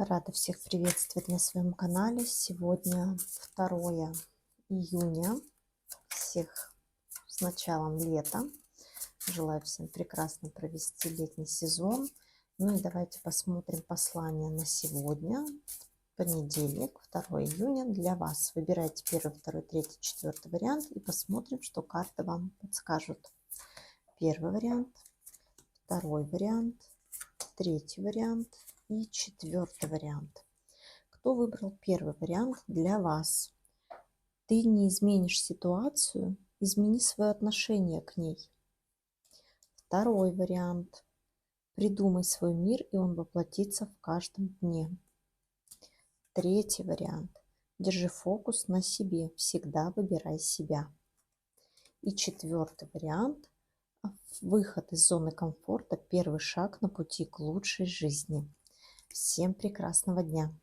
Рада всех приветствовать на своем канале. Сегодня 2 июня. Всех с началом лета. Желаю всем прекрасно провести летний сезон. Ну и давайте посмотрим послание на сегодня. Понедельник, 2 июня для вас. Выбирайте первый, второй, третий, четвертый вариант и посмотрим, что карты вам подскажут. Первый вариант, второй вариант, третий вариант и четвертый вариант. Кто выбрал первый вариант для вас? Ты не изменишь ситуацию, измени свое отношение к ней. Второй вариант. Придумай свой мир, и он воплотится в каждом дне. Третий вариант. Держи фокус на себе, всегда выбирай себя. И четвертый вариант. Выход из зоны комфорта, первый шаг на пути к лучшей жизни. Всем прекрасного дня!